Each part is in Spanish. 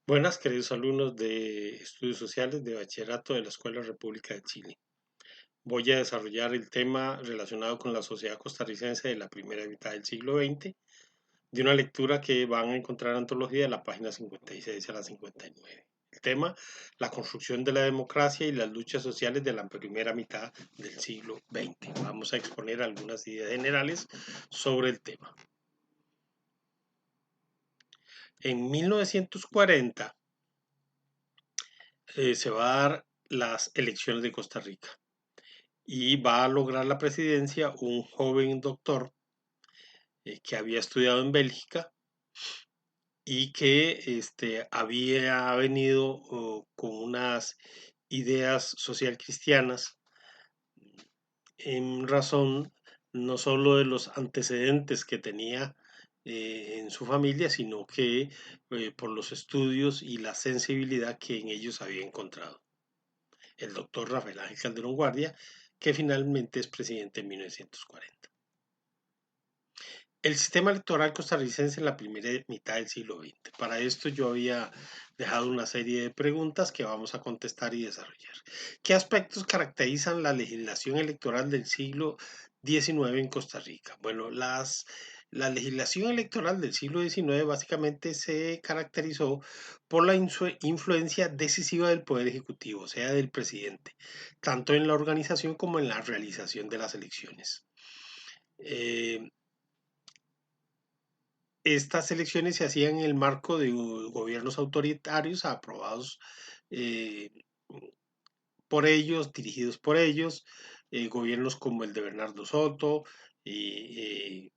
Buenas, queridos alumnos de Estudios Sociales de Bachillerato de la Escuela República de Chile. Voy a desarrollar el tema relacionado con la sociedad costarricense de la primera mitad del siglo XX, de una lectura que van a encontrar en antología de la página 56 a la 59. El tema, la construcción de la democracia y las luchas sociales de la primera mitad del siglo XX. Vamos a exponer algunas ideas generales sobre el tema. En 1940 se va a dar las elecciones de Costa Rica y va a lograr la presidencia un joven doctor que había estudiado en Bélgica y que había venido con unas ideas social cristianas en razón no solo de los antecedentes que tenía en su familia, sino que por los estudios y la sensibilidad que en ellos había encontrado. El doctor Rafael Ángel Calderón Guardia, que finalmente es presidente en 1940. El sistema electoral costarricense en la primera mitad del siglo XX. Para esto yo había dejado una serie de preguntas que vamos a contestar y desarrollar. ¿Qué aspectos caracterizan la legislación electoral del siglo XIX en Costa Rica? Bueno, la legislación electoral del siglo XIX básicamente se caracterizó por la influencia decisiva del Poder Ejecutivo, o sea, del presidente, tanto en la organización como en la realización de las elecciones. Estas elecciones se hacían en el marco de gobiernos autoritarios aprobados eh, por ellos, dirigidos por ellos, gobiernos como el de Bernardo Soto y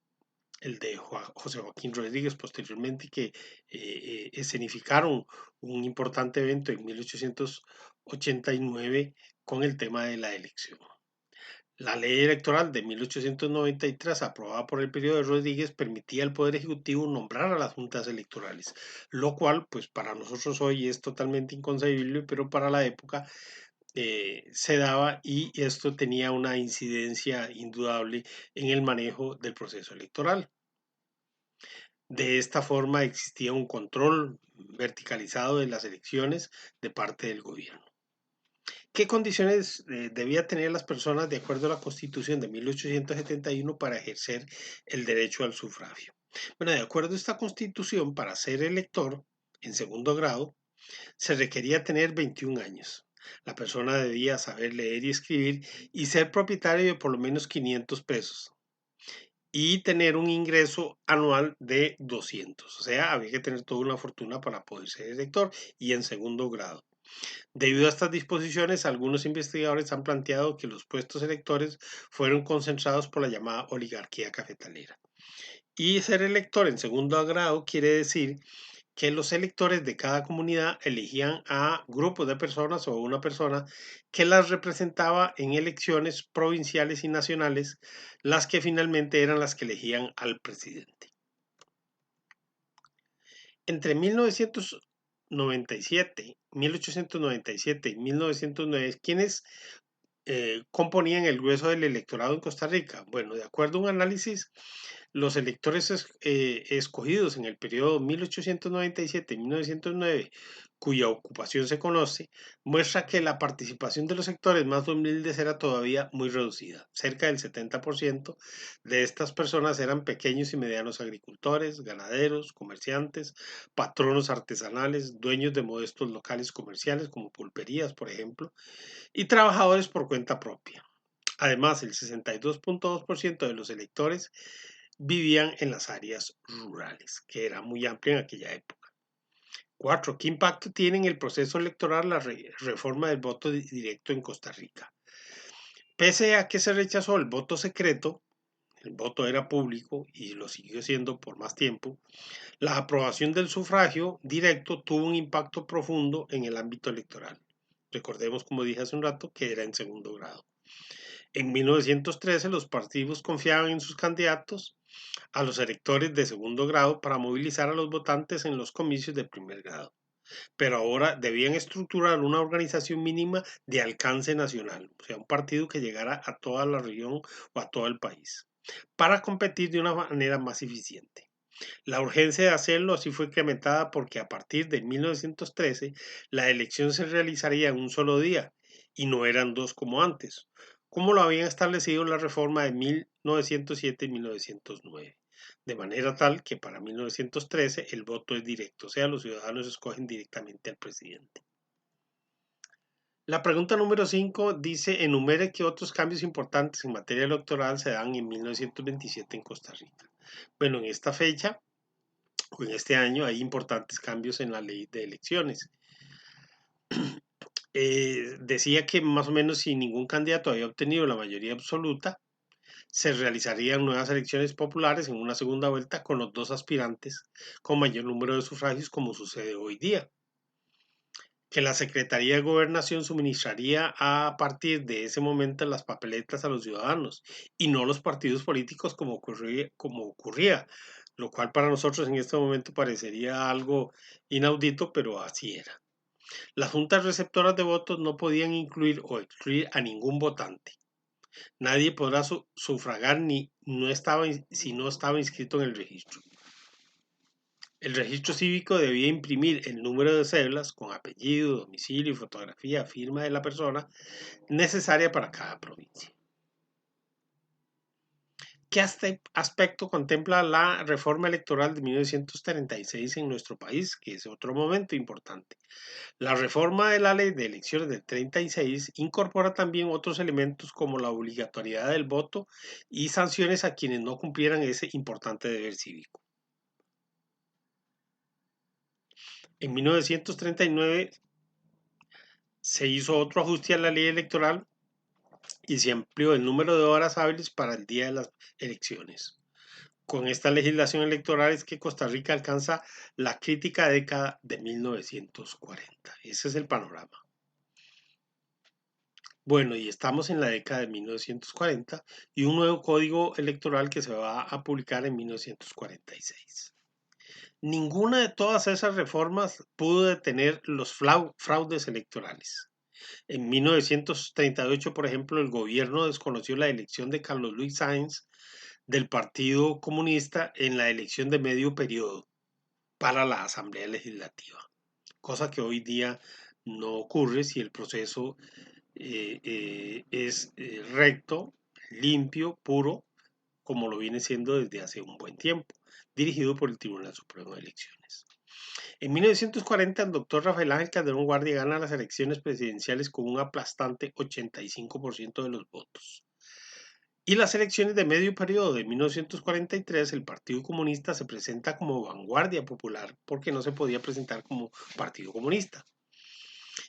el de José Joaquín Rodríguez posteriormente, que escenificaron un importante evento en 1889 con el tema de la elección. La ley electoral de 1893, aprobada por el periodo de Rodríguez, permitía al Poder Ejecutivo nombrar a las juntas electorales, lo cual, pues para nosotros hoy es totalmente inconcebible, pero para la época se daba y esto tenía una incidencia indudable en el manejo del proceso electoral. De esta forma existía un control verticalizado de las elecciones de parte del gobierno. ¿Qué condiciones debía tener las personas de acuerdo a la Constitución de 1871 para ejercer el derecho al sufragio? Bueno, de acuerdo a esta Constitución, para ser elector en segundo grado, se requería tener 21 años. La persona debía saber leer y escribir y ser propietario de por lo menos 500 pesos y tener un ingreso anual de 200. O sea, había que tener toda una fortuna para poder ser elector y en segundo grado. Debido a estas disposiciones, algunos investigadores han planteado que los puestos electores fueron concentrados por la llamada oligarquía cafetalera. Y ser elector en segundo grado quiere decir que los electores de cada comunidad elegían a grupos de personas o una persona que las representaba en elecciones provinciales y nacionales, las que finalmente eran las que elegían al presidente. Entre 1997, 1897 y 1909, ¿quiénes componían el grueso del electorado en Costa Rica? Bueno, de acuerdo a un análisis, los electores escogidos en el periodo 1897-1909, cuya ocupación se conoce, muestra que la participación de los sectores más humildes era todavía muy reducida. Cerca del 70% de estas personas eran pequeños y medianos agricultores, ganaderos, comerciantes, patronos artesanales, dueños de modestos locales comerciales como pulperías, por ejemplo, y trabajadores por cuenta propia. Además, el 62.2% de los electores vivían en las áreas rurales, que era muy amplia en aquella época. 4. ¿Qué impacto tiene en el proceso electoral la reforma del voto directo en Costa Rica? Pese a que se rechazó el voto secreto, el voto era público y lo siguió siendo por más tiempo, la aprobación del sufragio directo tuvo un impacto profundo en el ámbito electoral. Recordemos, como dije hace un rato, que era en segundo grado. En 1913 los partidos confiaban en sus candidatos a los electores de segundo grado para movilizar a los votantes en los comicios de primer grado, pero ahora debían estructurar una organización mínima de alcance nacional, o sea, un partido que llegara a toda la región o a todo el país, para competir de una manera más eficiente. La urgencia de hacerlo así fue incrementada porque a partir de 1913 la elección se realizaría en un solo día y no eran dos como antes, como lo habían establecido la reforma de 1907 y 1909. De manera tal que para 1913 el voto es directo, o sea, los ciudadanos escogen directamente al presidente. La pregunta número 5 dice, enumere qué otros cambios importantes en materia electoral se dan en 1927 en Costa Rica. Bueno, en esta fecha o en este año hay importantes cambios en la ley de elecciones. Decía que más o menos si ningún candidato había obtenido la mayoría absoluta, se realizarían nuevas elecciones populares en una segunda vuelta con los dos aspirantes con mayor número de sufragios como sucede hoy día. Que la Secretaría de Gobernación suministraría a partir de ese momento las papeletas a los ciudadanos y no los partidos políticos como ocurría, lo cual para nosotros en este momento parecería algo inaudito, pero así era. Las juntas receptoras de votos no podían incluir o excluir a ningún votante. Nadie podrá sufragar si no estaba inscrito en el registro. El registro cívico debía imprimir el número de cédulas con apellido, domicilio y fotografía firma de la persona necesaria para cada provincia. ¿Qué aspecto contempla la reforma electoral de 1936 en nuestro país? Que es otro momento importante. La reforma de la ley de elecciones del 36 incorpora también otros elementos como la obligatoriedad del voto y sanciones a quienes no cumplieran ese importante deber cívico. En 1939 se hizo otro ajuste a la ley electoral y se amplió el número de horas hábiles para el día de las elecciones. Con esta legislación electoral es que Costa Rica alcanza la crítica década de 1940. Ese es el panorama. Bueno, y estamos en la década de 1940 y un nuevo código electoral que se va a publicar en 1946. Ninguna de todas esas reformas pudo detener los fraudes electorales. En 1938, por ejemplo, el gobierno desconoció la elección de Carlos Luis Sáenz del Partido Comunista en la elección de medio periodo para la Asamblea Legislativa, cosa que hoy día no ocurre si el proceso es recto, limpio, puro, como lo viene siendo desde hace un buen tiempo, dirigido por el Tribunal Supremo de Elecciones. En 1940, el doctor Rafael Ángel Calderón Guardia gana las elecciones presidenciales con un aplastante 85% de los votos. Y las elecciones de medio periodo de 1943, el Partido Comunista se presenta como vanguardia popular porque no se podía presentar como Partido Comunista.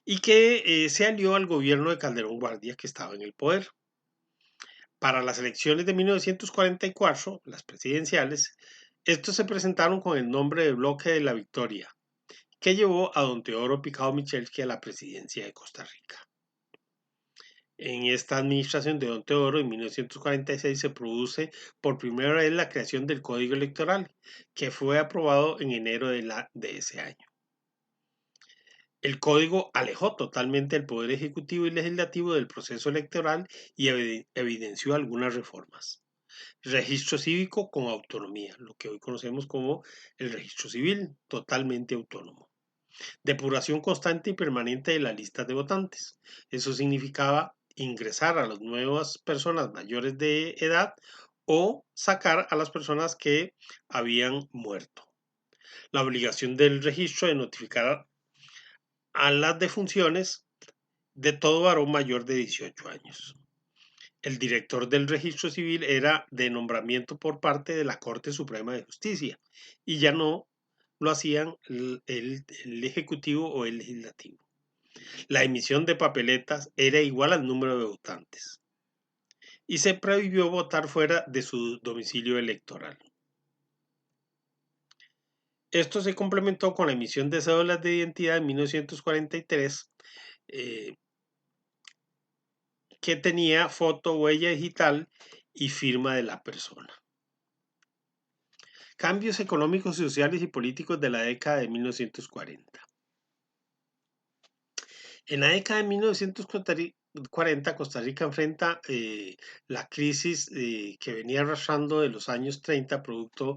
Y que se alió al gobierno de Calderón Guardia que estaba en el poder. Para las elecciones de 1944, las presidenciales, estos se presentaron con el nombre de Bloque de la Victoria, que llevó a don Teodoro Picado Michelski a la presidencia de Costa Rica. En esta administración de don Teodoro, en 1946, se produce por primera vez la creación del Código Electoral, que fue aprobado en enero de ese año. El código alejó totalmente el Poder Ejecutivo y Legislativo del proceso electoral y evidenció algunas reformas. Registro cívico con autonomía, lo que hoy conocemos como el registro civil, totalmente autónomo. Depuración constante y permanente de la lista de votantes. Eso significaba ingresar a las nuevas personas mayores de edad o sacar a las personas que habían muerto. La obligación del registro de notificar a las defunciones de todo varón mayor de 18 años. El director del registro civil era de nombramiento por parte de la Corte Suprema de Justicia y ya no lo hacían el Ejecutivo o el Legislativo. La emisión de papeletas era igual al número de votantes y se prohibió votar fuera de su domicilio electoral. Esto se complementó con la emisión de cédulas de identidad en 1943 que tenía foto, huella digital y firma de la persona. Cambios económicos, sociales y políticos de la década de 1940. En la década de 40, Costa Rica enfrenta la crisis que venía arrastrando de los años 30, producto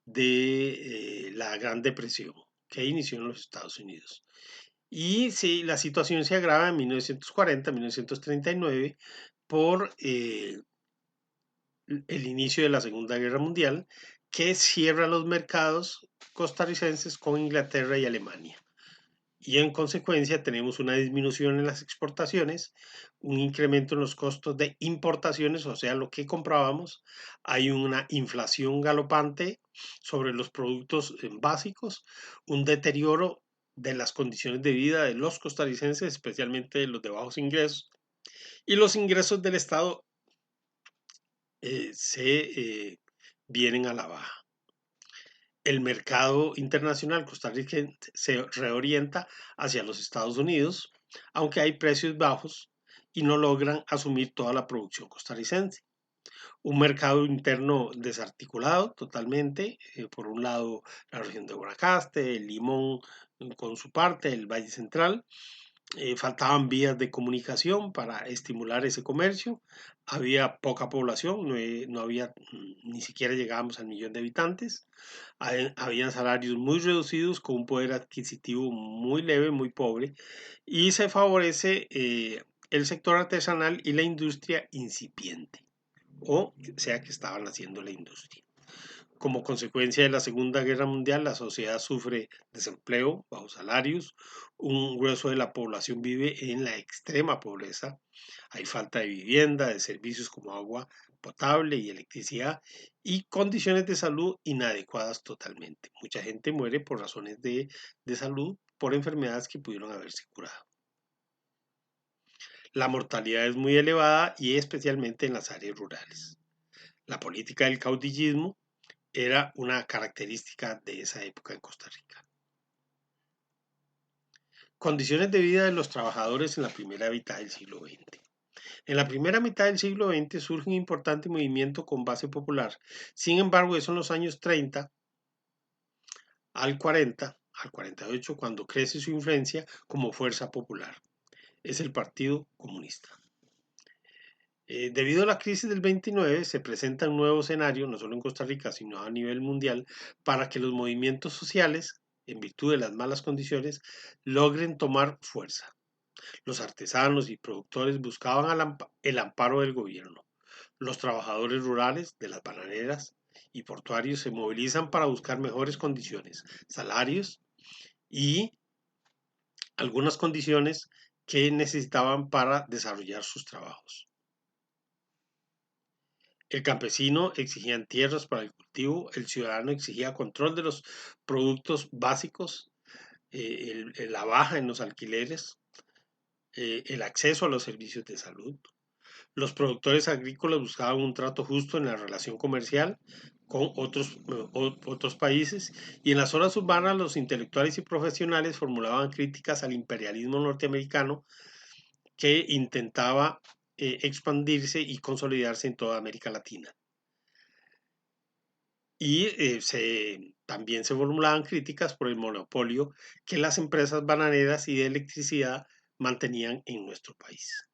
de la Gran Depresión que inició en los Estados Unidos. Y sí, la situación se agrava en 1940-1939 por el inicio de la Segunda Guerra Mundial, que cierra los mercados costarricenses con Inglaterra y Alemania. Y en consecuencia tenemos una disminución en las exportaciones, un incremento en los costos de importaciones, o sea, lo que comprábamos. Hay una inflación galopante sobre los productos básicos, un deterioro de las condiciones de vida de los costarricenses, especialmente de los de bajos ingresos, y los ingresos del Estado se vienen a la baja. El mercado internacional costarricense se reorienta hacia los Estados Unidos, aunque hay precios bajos y no logran asumir toda la producción costarricense. Un mercado interno desarticulado totalmente, por un lado la región de Guanacaste, el Limón con su parte, el Valle Central, faltaban vías de comunicación para estimular ese comercio, había poca población, no había, ni siquiera llegábamos al millón de habitantes, habían salarios muy reducidos con un poder adquisitivo muy leve, muy pobre, y se favorece el sector artesanal y la industria incipiente, o sea que estaban haciendo la industria. Como consecuencia de la Segunda Guerra Mundial, la sociedad sufre desempleo, bajos salarios, un grueso de la población vive en la extrema pobreza, hay falta de vivienda, de servicios como agua potable y electricidad y condiciones de salud inadecuadas totalmente. Mucha gente muere por razones de salud, por enfermedades que pudieron haberse curado. La mortalidad es muy elevada y especialmente en las áreas rurales. La política del caudillismo era una característica de esa época en Costa Rica. Condiciones de vida de los trabajadores en la primera mitad del siglo XX. En la primera mitad del siglo XX surge un importante movimiento con base popular. Sin embargo, eso en los años 30 al 40, al 48, cuando crece su influencia como fuerza popular. Es el Partido Comunista. Debido a la crisis del 29, se presenta un nuevo escenario, no solo en Costa Rica, sino a nivel mundial, para que los movimientos sociales, en virtud de las malas condiciones, logren tomar fuerza. Los artesanos y productores buscaban el amparo del gobierno. Los trabajadores rurales de las bananeras y portuarios se movilizan para buscar mejores condiciones, salarios y algunas condiciones que necesitaban para desarrollar sus trabajos. El campesino exigía tierras para el cultivo, el ciudadano exigía control de los productos básicos, la baja en los alquileres, el acceso a los servicios de salud. Los productores agrícolas buscaban un trato justo en la relación comercial con otros países y en las zonas urbanas los intelectuales y profesionales formulaban críticas al imperialismo norteamericano que intentaba expandirse y consolidarse en toda América Latina. Y también se formulaban críticas por el monopolio que las empresas bananeras y de electricidad mantenían en nuestro país.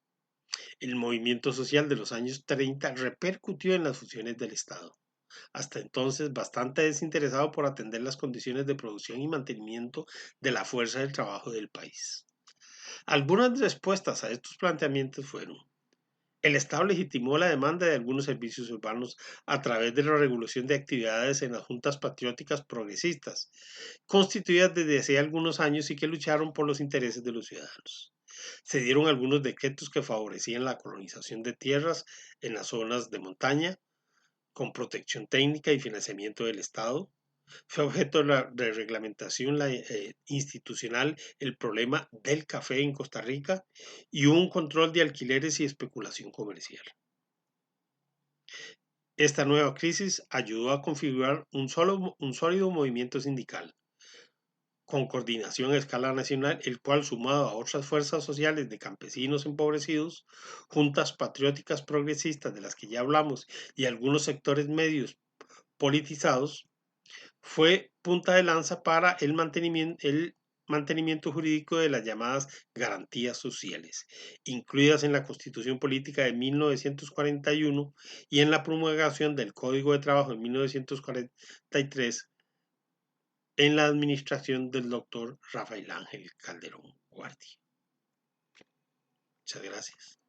El movimiento social de los años 30 repercutió en las funciones del Estado, hasta entonces bastante desinteresado por atender las condiciones de producción y mantenimiento de la fuerza del trabajo del país. Algunas respuestas a estos planteamientos fueron: el Estado legitimó la demanda de algunos servicios urbanos a través de la regulación de actividades en las juntas patrióticas progresistas, constituidas desde hace algunos años y que lucharon por los intereses de los ciudadanos. Se dieron algunos decretos que favorecían la colonización de tierras en las zonas de montaña, con protección técnica y financiamiento del Estado. Fue objeto de reglamentación institucional el problema del café en Costa Rica y un control de alquileres y especulación comercial. Esta nueva crisis ayudó a configurar un sólido movimiento sindical, con coordinación a escala nacional, el cual, sumado a otras fuerzas sociales de campesinos empobrecidos, juntas patrióticas progresistas de las que ya hablamos y algunos sectores medios politizados, fue punta de lanza para el mantenimiento, mantenimiento jurídico de las llamadas garantías sociales, incluidas en la Constitución Política de 1941 y en la promulgación del Código de Trabajo en 1943 en la administración del doctor Rafael Ángel Calderón Guardia. Muchas gracias.